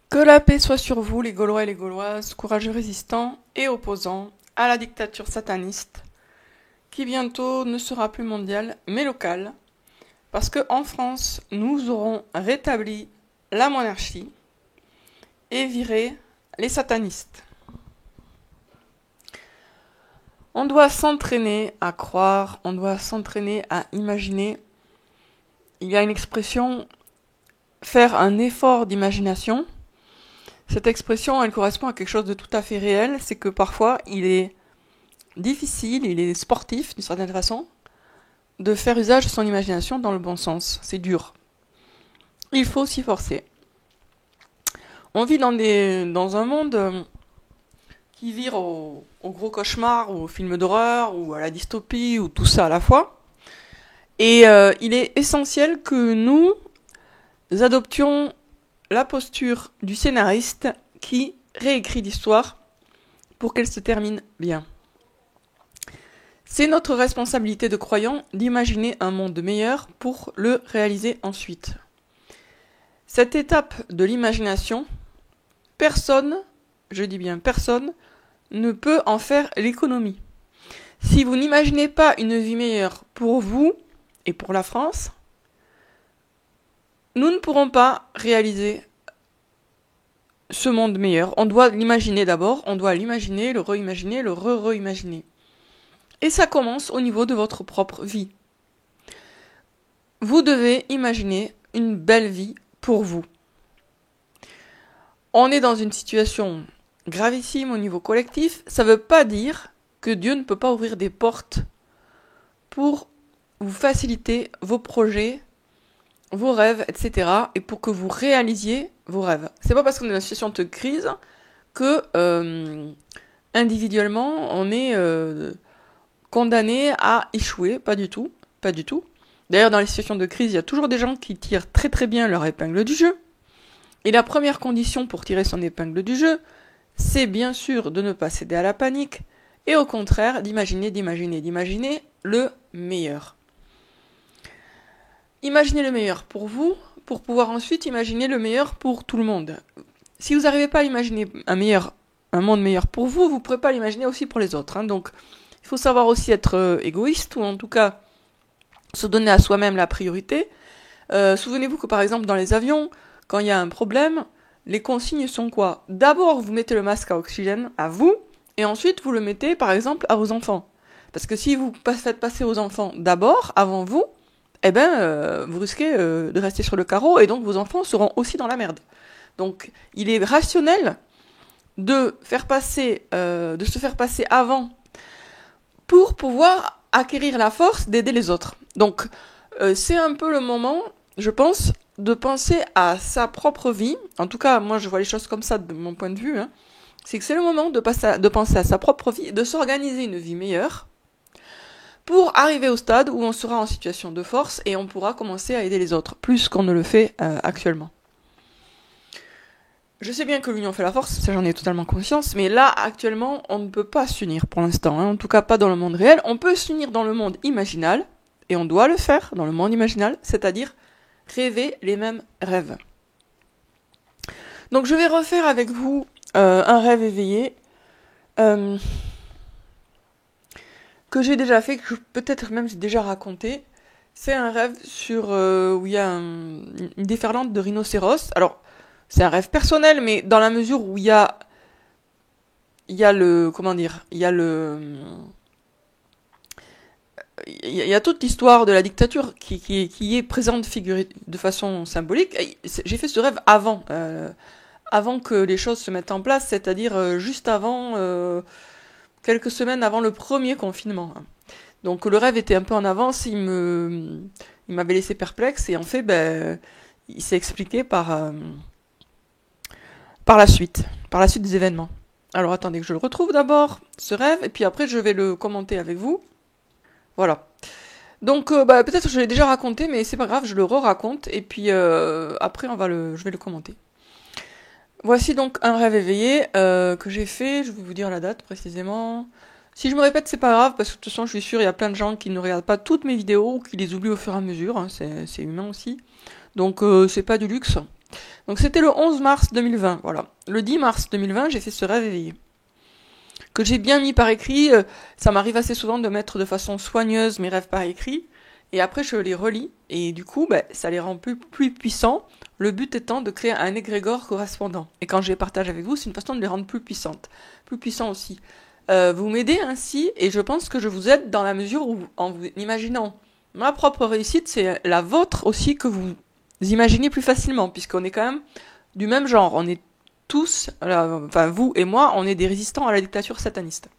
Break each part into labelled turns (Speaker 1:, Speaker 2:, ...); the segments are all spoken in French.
Speaker 1: Que la paix soit sur vous, les Gaulois et les Gauloises, courageux résistants et opposants à la dictature sataniste, qui bientôt ne sera plus mondiale, mais locale, parce que en France, nous aurons rétabli la monarchie et viré les satanistes. On doit s'entraîner à croire, on doit s'entraîner à imaginer. Il y a une expression, faire un effort d'imagination. Cette expression, elle correspond à quelque chose de tout à fait réel, c'est que parfois, il est difficile, il est sportif, d'une certaine façon, de faire usage de son imagination dans le bon sens. C'est dur. Il faut s'y forcer. On vit dans un monde qui vire au gros cauchemar, au film d'horreur, ou à la dystopie, ou tout ça à la fois. Et il est essentiel que nous adoptions la posture du scénariste qui réécrit l'histoire pour qu'elle se termine bien. C'est notre responsabilité de croyants d'imaginer un monde meilleur pour le réaliser ensuite. Cette étape de l'imagination, personne, je dis bien personne, ne peut en faire l'économie. Si vous n'imaginez pas une vie meilleure pour vous et pour la France, nous ne pourrons pas réaliser ce monde meilleur. On doit l'imaginer d'abord, on doit l'imaginer, le re-imaginer, le re-re-imaginer. Et ça commence au niveau de votre propre vie. Vous devez imaginer une belle vie pour vous. On est dans une situation gravissime au niveau collectif. Ça ne veut pas dire que Dieu ne peut pas ouvrir des portes pour vous faciliter vos projets, vos rêves, etc. et pour que vous réalisiez vos rêves. C'est pas parce qu'on est dans une situation de crise que individuellement on est condamné à échouer. Pas du tout, pas du tout. D'ailleurs, dans les situations de crise, il y a toujours des gens qui tirent très très bien leur épingle du jeu. Et la première condition pour tirer son épingle du jeu, c'est bien sûr de ne pas céder à la panique et au contraire d'imaginer le meilleur. Imaginez le meilleur pour vous, pour pouvoir ensuite imaginer le meilleur pour tout le monde. Si vous n'arrivez pas à imaginer un monde meilleur pour vous, vous ne pourrez pas l'imaginer aussi pour les autres. Donc, il faut savoir aussi être égoïste, ou en tout cas se donner à soi-même la priorité. Souvenez-vous que par exemple dans les avions, quand il y a un problème, les consignes sont quoi ? D'abord, vous mettez le masque à oxygène à vous, et ensuite vous le mettez par exemple à vos enfants. Parce que si vous faites passer aux enfants d'abord, avant vous, vous risquez de rester sur le carreau, et donc vos enfants seront aussi dans la merde. Donc, il est rationnel de se faire passer avant pour pouvoir acquérir la force d'aider les autres. Donc, c'est un peu le moment, je pense, de penser à sa propre vie. En tout cas, moi, je vois les choses comme ça de mon point de vue. C'est que c'est le moment de penser à sa propre vie, de s'organiser une vie meilleure pour arriver au stade où on sera en situation de force et on pourra commencer à aider les autres, plus qu'on ne le fait actuellement. Je sais bien que l'union fait la force, ça j'en ai totalement conscience, mais là, actuellement, on ne peut pas s'unir pour l'instant, en tout cas pas dans le monde réel. On peut s'unir dans le monde imaginal, et on doit le faire dans le monde imaginal, c'est-à-dire rêver les mêmes rêves. Donc je vais refaire avec vous un rêve éveillé que j'ai déjà fait, que peut-être même j'ai déjà raconté. C'est un rêve où il y a une déferlante de rhinocéros. Alors, c'est un rêve personnel, mais dans la mesure où il y a toute l'histoire de la dictature qui est présente figurée de façon symbolique. J'ai fait ce rêve avant que les choses se mettent en place, c'est-à-dire juste avant, quelques semaines avant le premier confinement. Donc le rêve était un peu en avance, il m'avait laissé perplexe, et en fait, il s'est expliqué par la suite des événements. Alors attendez que je le retrouve d'abord, ce rêve, et puis après je vais le commenter avec vous. Voilà. Donc peut-être que je l'ai déjà raconté, mais c'est pas grave, je le re-raconte, et puis après je vais le commenter. Voici donc un rêve éveillé que j'ai fait, je vais vous dire la date précisément. Si je me répète, c'est pas grave, parce que de toute façon je suis sûre, il y a plein de gens qui ne regardent pas toutes mes vidéos, ou qui les oublient au fur et à mesure, c'est humain aussi. Donc c'est pas du luxe. Donc c'était le 11 mars 2020, voilà. Le 10 mars 2020, j'ai fait ce rêve éveillé. Que j'ai bien mis par écrit, ça m'arrive assez souvent de mettre de façon soigneuse mes rêves par écrit, et après je les relis, et du coup, ça les rend plus puissants, le but étant de créer un égrégore correspondant. Et quand je les partage avec vous, c'est une façon de les rendre plus puissants aussi. Vous m'aidez ainsi, et je pense que je vous aide dans la mesure où, en vous imaginant ma propre réussite, c'est la vôtre aussi que vous imaginez plus facilement, puisqu'on est quand même du même genre, on est tous, enfin vous et moi, on est des résistants à la dictature sataniste.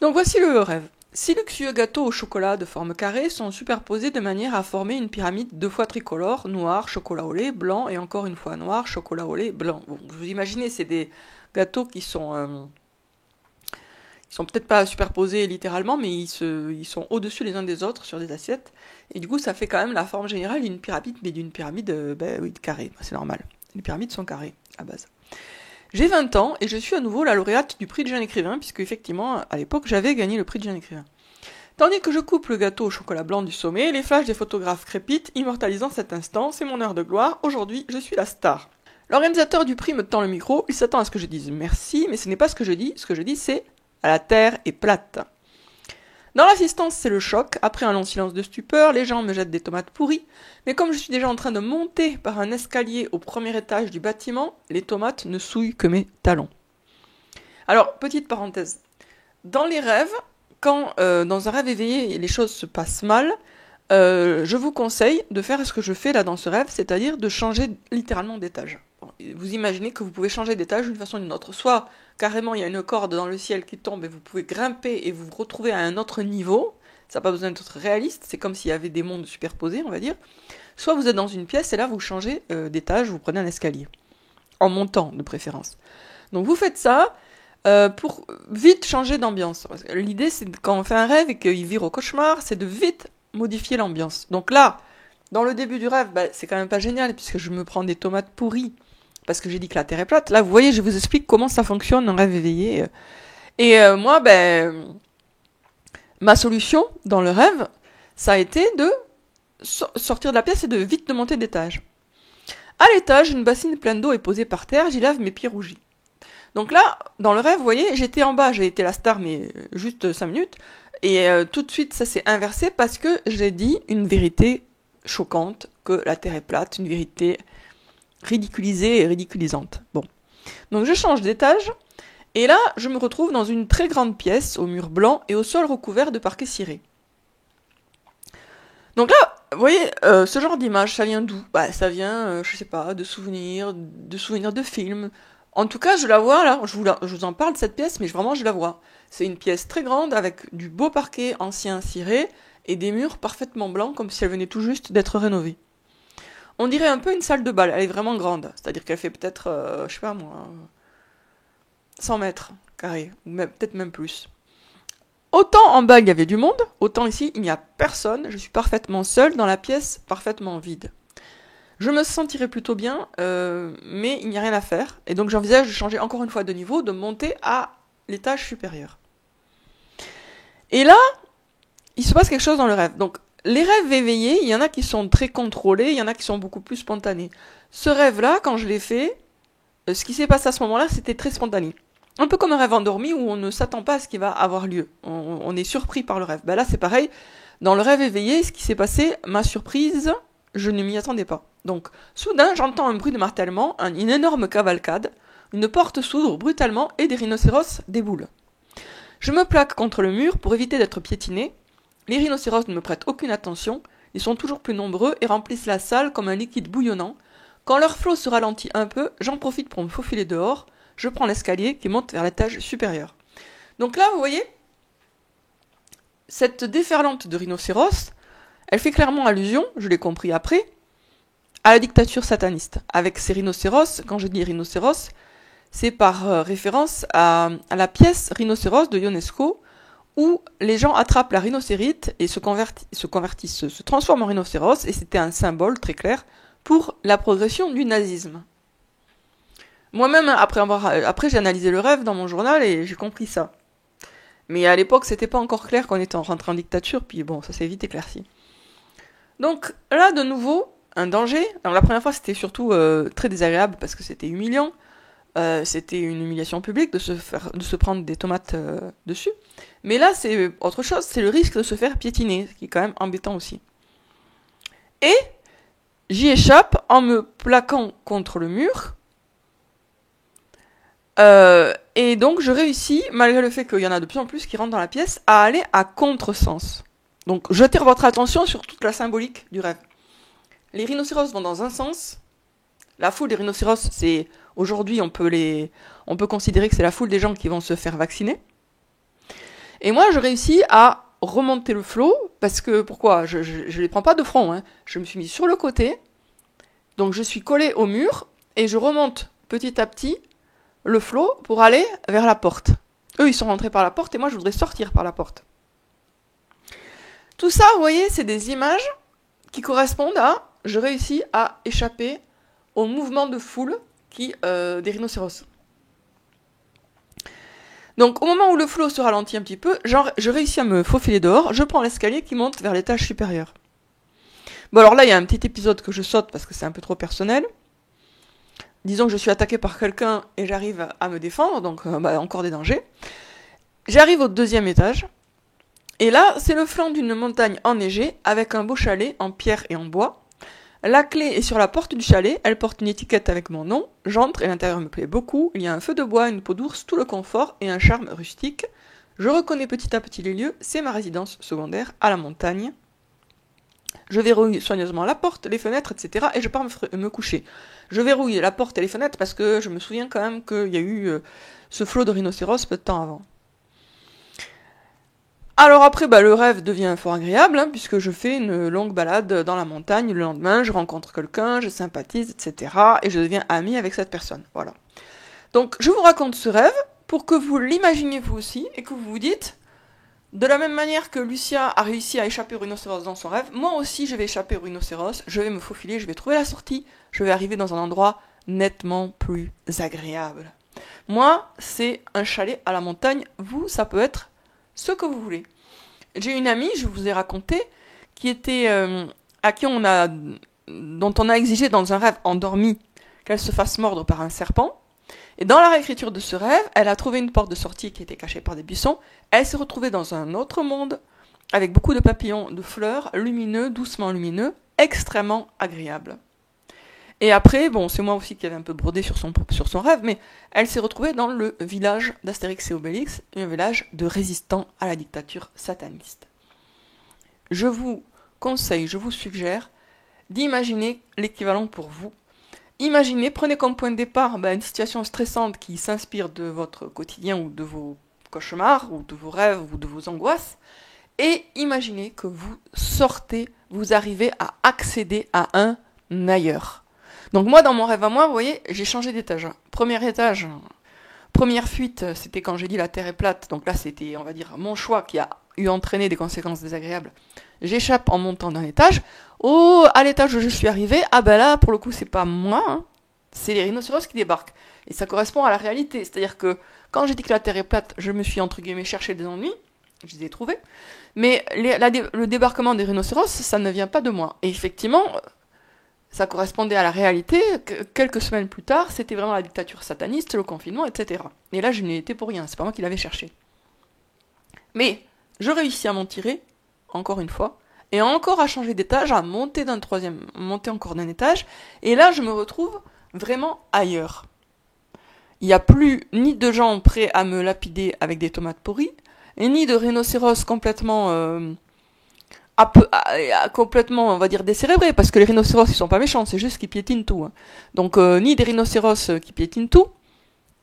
Speaker 1: Donc voici le rêve. Six luxueux gâteaux au chocolat de forme carrée sont superposés de manière à former une pyramide 2 fois tricolore, noir, chocolat au lait, blanc et encore une fois noir, chocolat au lait, blanc. Bon, vous imaginez, c'est des gâteaux qui sont peut-être pas superposés littéralement, mais ils sont au-dessus les uns des autres sur des assiettes. Et du coup, ça fait quand même la forme générale d'une pyramide, mais d'une pyramide oui, carrée, c'est normal. Les pyramides sont carrées à base. J'ai 20 ans et je suis à nouveau la lauréate du prix de jeune écrivain, puisque effectivement, à l'époque, j'avais gagné le prix de jeune écrivain. Tandis que je coupe le gâteau au chocolat blanc du sommet, les flashs des photographes crépitent, immortalisant cet instant, c'est mon heure de gloire, aujourd'hui je suis la star. L'organisateur du prix me tend le micro, il s'attend à ce que je dise merci, mais ce n'est pas ce que je dis c'est « la terre est plate ». Dans l'assistance, c'est le choc. Après un long silence de stupeur, les gens me jettent des tomates pourries. Mais comme je suis déjà en train de monter par un escalier au premier étage du bâtiment, les tomates ne souillent que mes talons. Alors, petite parenthèse. Dans les rêves, quand dans un rêve éveillé, les choses se passent mal, je vous conseille de faire ce que je fais là dans ce rêve, c'est-à-dire de changer littéralement d'étage. Bon, vous imaginez que vous pouvez changer d'étage d'une façon ou d'une autre. Soit carrément il y a une corde dans le ciel qui tombe et vous pouvez grimper et vous retrouver à un autre niveau. Ça n'a pas besoin d'être réaliste, c'est comme s'il y avait des mondes superposés, on va dire. Soit vous êtes dans une pièce et là vous changez d'étage, vous prenez un escalier. En montant de préférence. Donc vous faites ça pour vite changer d'ambiance. L'idée c'est quand on fait un rêve et qu'il vire au cauchemar, c'est de vite modifier l'ambiance. Donc là, dans le début du rêve, c'est quand même pas génial puisque je me prends des tomates pourries parce que j'ai dit que la terre est plate. Là, vous voyez, je vous explique comment ça fonctionne un rêve éveillé. Et moi, ma solution dans le rêve, ça a été de sortir de la pièce et de vite de monter d'étage. À l'étage, une bassine pleine d'eau est posée par terre, j'y lave mes pieds rougis. Donc là, dans le rêve, vous voyez, j'étais en bas, j'ai été la star, mais juste 5 minutes. Et tout de suite, ça s'est inversé parce que j'ai dit une vérité choquante, que la Terre est plate, une vérité ridiculisée et ridiculisante. Bon. Donc je change d'étage, et là, je me retrouve dans une très grande pièce, au mur blanc et au sol recouvert de parquet ciré. Donc là, vous voyez, ce genre d'image, ça vient d'où ? Ça vient, je sais pas, de souvenirs de films. En tout cas, je la vois là, je vous en parle de cette pièce, mais vraiment je la vois. C'est une pièce très grande avec du beau parquet ancien ciré et des murs parfaitement blancs comme si elle venait tout juste d'être rénovée. On dirait un peu une salle de bal, elle est vraiment grande, c'est-à-dire qu'elle fait peut-être, je sais pas moi, 100 mètres carrés, ou peut-être même plus. Autant en bas il y avait du monde, autant ici il n'y a personne, je suis parfaitement seule dans la pièce parfaitement vide. Je me sentirais plutôt bien, mais il n'y a rien à faire, et donc j'envisage de changer encore une fois de niveau, de monter à l'étage supérieur. Et là, il se passe quelque chose dans le rêve. Donc, les rêves éveillés, il y en a qui sont très contrôlés, il y en a qui sont beaucoup plus spontanés. Ce rêve-là, quand je l'ai fait, ce qui s'est passé à ce moment-là, c'était très spontané. Un peu comme un rêve endormi où on ne s'attend pas à ce qui va avoir lieu. On est surpris par le rêve. Là, c'est pareil. Dans le rêve éveillé, ce qui s'est passé, ma surprise, je ne m'y attendais pas. Donc, soudain, j'entends un bruit de martèlement, une énorme cavalcade, une porte s'ouvre brutalement et des rhinocéros déboulent. Je me plaque contre le mur pour éviter d'être piétiné. Les rhinocéros ne me prêtent aucune attention, ils sont toujours plus nombreux et remplissent la salle comme un liquide bouillonnant. Quand leur flot se ralentit un peu, j'en profite pour me faufiler dehors, je prends l'escalier qui monte vers l'étage supérieur. Donc là, vous voyez, cette déferlante de rhinocéros, elle fait clairement allusion, je l'ai compris après, à la dictature sataniste. Avec ces rhinocéros, quand je dis rhinocéros, c'est par référence à la pièce Rhinocéros de Ionesco, où les gens attrapent la rhinocérite et se transforment en rhinocéros, et c'était un symbole très clair pour la progression du nazisme. Moi-même, après j'ai analysé le rêve dans mon journal et j'ai compris ça. Mais à l'époque, c'était pas encore clair qu'on était rentré en dictature, puis bon, ça s'est vite éclairci. Donc là, de nouveau, un danger. Alors, la première fois, c'était surtout très désagréable parce que c'était humiliant. C'était une humiliation publique de se prendre des tomates dessus. Mais là, c'est autre chose, c'est le risque de se faire piétiner, ce qui est quand même embêtant aussi. Et j'y échappe en me plaquant contre le mur. Et donc, je réussis, malgré le fait qu'il y en a de plus en plus qui rentrent dans la pièce, à aller à contresens. Donc, j'attire votre attention sur toute la symbolique du rêve. Les rhinocéros vont dans un sens. La foule des rhinocéros, c'est... Aujourd'hui, on peut considérer que c'est la foule des gens qui vont se faire vacciner. Et moi, je réussis à remonter le flot, parce que, pourquoi ? Je les prends pas de front, hein. Je me suis mis sur le côté, donc je suis collé au mur, et je remonte petit à petit le flot pour aller vers la porte. Eux, ils sont rentrés par la porte, et moi, je voudrais sortir par la porte. Tout ça, vous voyez, c'est des images qui correspondent à... Je réussis à échapper au mouvement de foule des rhinocéros. Donc, au moment où le flot se ralentit un petit peu, je réussis à me faufiler dehors, je prends l'escalier qui monte vers l'étage supérieur. Bon, alors là, il y a un petit épisode que je saute parce que c'est un peu trop personnel. Disons que je suis attaqué par quelqu'un et j'arrive à me défendre, donc encore des dangers. J'arrive au 2e étage, et là, c'est le flanc d'une montagne enneigée avec un beau chalet en pierre et en bois. La clé est sur la porte du chalet, elle porte une étiquette avec mon nom, j'entre et l'intérieur me plaît beaucoup, il y a un feu de bois, une peau d'ours, tout le confort et un charme rustique. Je reconnais petit à petit les lieux, c'est ma résidence secondaire à la montagne. Je verrouille soigneusement la porte, les fenêtres, etc. et je pars me coucher. Je verrouille la porte et les fenêtres parce que je me souviens quand même qu'il y a eu ce flot de rhinocéros peu de temps avant. Alors après, le rêve devient fort agréable, hein, puisque je fais une longue balade dans la montagne. Le lendemain, je rencontre quelqu'un, je sympathise, etc. Et je deviens ami avec cette personne. Voilà. Donc, je vous raconte ce rêve pour que vous l'imaginiez vous aussi et que vous vous dites, de la même manière que Lucia a réussi à échapper au rhinocéros dans son rêve, moi aussi je vais échapper au rhinocéros, je vais me faufiler, je vais trouver la sortie, je vais arriver dans un endroit nettement plus agréable. Moi, c'est un chalet à la montagne. Vous, ça peut être ce que vous voulez. J'ai une amie, je vous ai raconté, qui était dont on a exigé dans un rêve endormi qu'elle se fasse mordre par un serpent. Et dans la réécriture de ce rêve, elle a trouvé une porte de sortie qui était cachée par des buissons. Elle s'est retrouvée dans un autre monde avec beaucoup de papillons, de fleurs, lumineux, doucement lumineux, extrêmement agréable. Et après, c'est moi aussi qui avais un peu brodé sur son rêve, mais elle s'est retrouvée dans le village d'Astérix et Obélix, un village de résistants à la dictature sataniste. Je vous conseille, je vous suggère d'imaginer l'équivalent pour vous. Imaginez, prenez comme point de départ une situation stressante qui s'inspire de votre quotidien ou de vos cauchemars ou de vos rêves ou de vos angoisses, et imaginez que vous sortez, vous arrivez à accéder à un ailleurs. Donc moi, dans mon rêve à moi, vous voyez, j'ai changé d'étage. Premier étage, première fuite, c'était quand j'ai dit la Terre est plate. Donc là, c'était, on va dire, mon choix qui a entraîné des conséquences désagréables. J'échappe en montant d'un étage. Oh, à l'étage où je suis arrivée, là, pour le coup, c'est pas moi, hein, c'est les rhinocéros qui débarquent. Et ça correspond à la réalité. C'est-à-dire que quand j'ai dit que la Terre est plate, je me suis, entre guillemets, cherché des ennuis. Je les ai trouvés. Mais le débarquement des rhinocéros, ça ne vient pas de moi. Et effectivement, ça correspondait à la réalité. Quelques semaines plus tard, c'était vraiment la dictature sataniste, le confinement, etc. Et là, je n'y étais pour rien. C'est pas moi qui l'avais cherché. Mais je réussis à m'en tirer, encore une fois, et encore à changer d'étage, à monter encore d'un étage. Et là, je me retrouve vraiment ailleurs. Il n'y a plus ni de gens prêts à me lapider avec des tomates pourries, et ni de rhinocéros complètement... complètement, on va dire, décérébrés, parce que les rhinocéros, ils sont pas méchants, c'est juste qu'ils piétinent tout. Hein. Donc, ni des rhinocéros qui piétinent tout,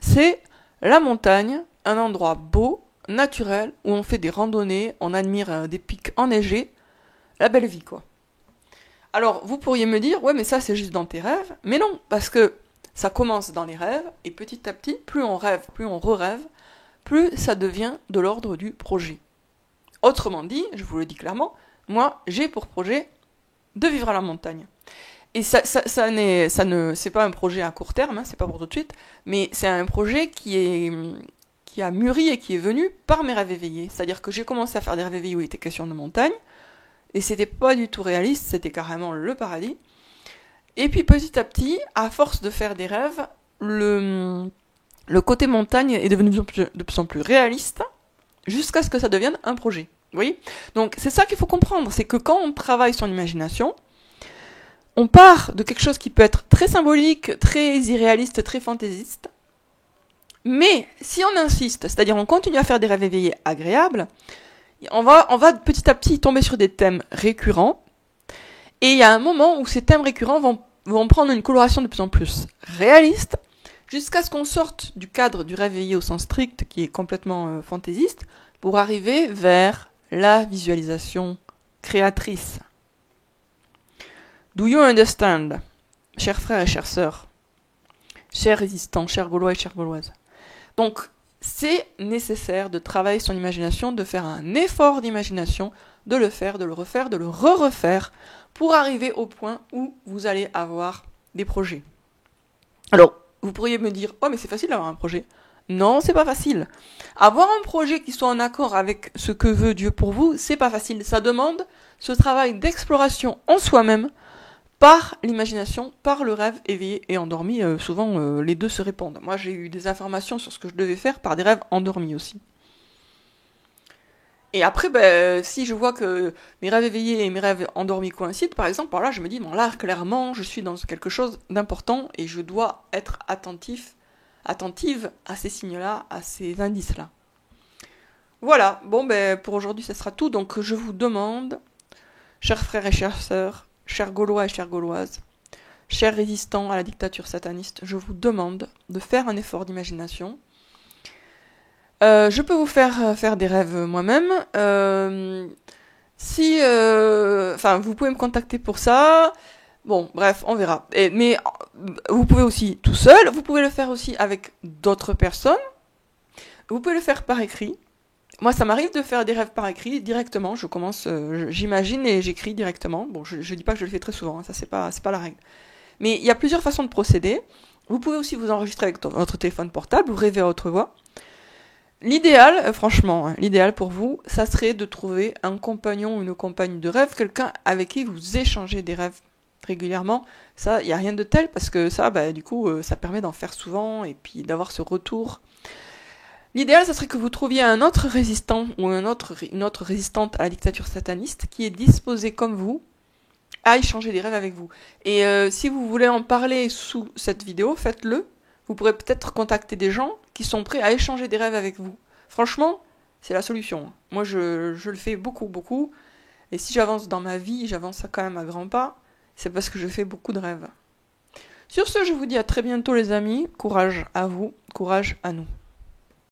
Speaker 1: c'est la montagne, un endroit beau, naturel, où on fait des randonnées, on admire des pics enneigés, la belle vie, quoi. Alors, vous pourriez me dire, ouais, mais ça, c'est juste dans tes rêves. Mais non, parce que ça commence dans les rêves, et petit à petit, plus on rêve, plus on re-rêve, plus ça devient de l'ordre du projet. Autrement dit, je vous le dis clairement, moi, j'ai pour projet de vivre à la montagne. Et c'est pas un projet à court terme, hein, c'est pas pour tout de suite, mais c'est un projet qui a mûri et qui est venu par mes rêves éveillés. C'est-à-dire que j'ai commencé à faire des rêves éveillés où il était question de montagne, et c'était pas du tout réaliste, c'était carrément le paradis. Et puis petit à petit, à force de faire des rêves, le côté montagne est devenu de plus en plus réaliste, jusqu'à ce que ça devienne un projet. Vous voyez ? Donc c'est ça qu'il faut comprendre, c'est que quand on travaille son imagination, on part de quelque chose qui peut être très symbolique, très irréaliste, très fantaisiste, mais si on insiste, c'est-à-dire on continue à faire des rêves éveillés agréables, on va petit à petit tomber sur des thèmes récurrents, et il y a un moment où ces thèmes récurrents vont prendre une coloration de plus en plus réaliste, jusqu'à ce qu'on sorte du cadre du rêve éveillé au sens strict, qui est complètement fantaisiste, pour arriver vers la visualisation créatrice. Do you understand, chers frères et chères sœurs, chers résistants, chers Gaulois et chères Gauloises? Donc, c'est nécessaire de travailler son imagination, de faire un effort d'imagination, de le faire, de le refaire, de le re-refaire, pour arriver au point où vous allez avoir des projets. Alors, vous pourriez me dire, oh mais c'est facile d'avoir un projet. Non, c'est pas facile. Avoir un projet qui soit en accord avec ce que veut Dieu pour vous, c'est pas facile. Ça demande ce travail d'exploration en soi-même, par l'imagination, par le rêve éveillé et endormi. Souvent, les deux se répondent. Moi, j'ai eu des informations sur ce que je devais faire par des rêves endormis aussi. Et après, si je vois que mes rêves éveillés et mes rêves endormis coïncident, par exemple, là, je me dis, bon là, clairement, je suis dans quelque chose d'important et je dois être attentive à ces signes-là, à ces indices-là. Voilà, bon, pour aujourd'hui, ce sera tout. Donc, je vous demande, chers frères et chères sœurs, chers Gaulois et chères Gauloises, chers résistants à la dictature sataniste, je vous demande de faire un effort d'imagination. Je peux vous faire des rêves moi-même. Vous pouvez me contacter pour ça. Bon, bref, on verra. Mais vous pouvez aussi tout seul. Vous pouvez le faire aussi avec d'autres personnes. Vous pouvez le faire par écrit. Moi, ça m'arrive de faire des rêves par écrit directement. Je commence, j'imagine et j'écris directement. Bon, je dis pas que je le fais très souvent. Hein, ça, c'est pas la règle. Mais il y a plusieurs façons de procéder. Vous pouvez aussi vous enregistrer avec votre téléphone portable. Vous rêvez à haute voix. L'idéal, franchement, l'idéal pour vous, ça serait de trouver un compagnon ou une compagne de rêve, quelqu'un avec qui vous échangez des rêves régulièrement. Ça, il n'y a rien de tel parce que ça, du coup, ça permet d'en faire souvent et puis d'avoir ce retour. L'idéal, ça serait que vous trouviez un autre résistant ou une autre résistante à la dictature sataniste qui est disposé comme vous à échanger des rêves avec vous. Et si vous voulez en parler sous cette vidéo, faites-le. Vous pourrez peut-être contacter des gens qui sont prêts à échanger des rêves avec vous. Franchement, c'est la solution. Moi, je le fais beaucoup, beaucoup. Et si j'avance dans ma vie, j'avance quand même à grands pas, c'est parce que je fais beaucoup de rêves. Sur ce, je vous dis à très bientôt les amis. Courage à vous, courage à nous.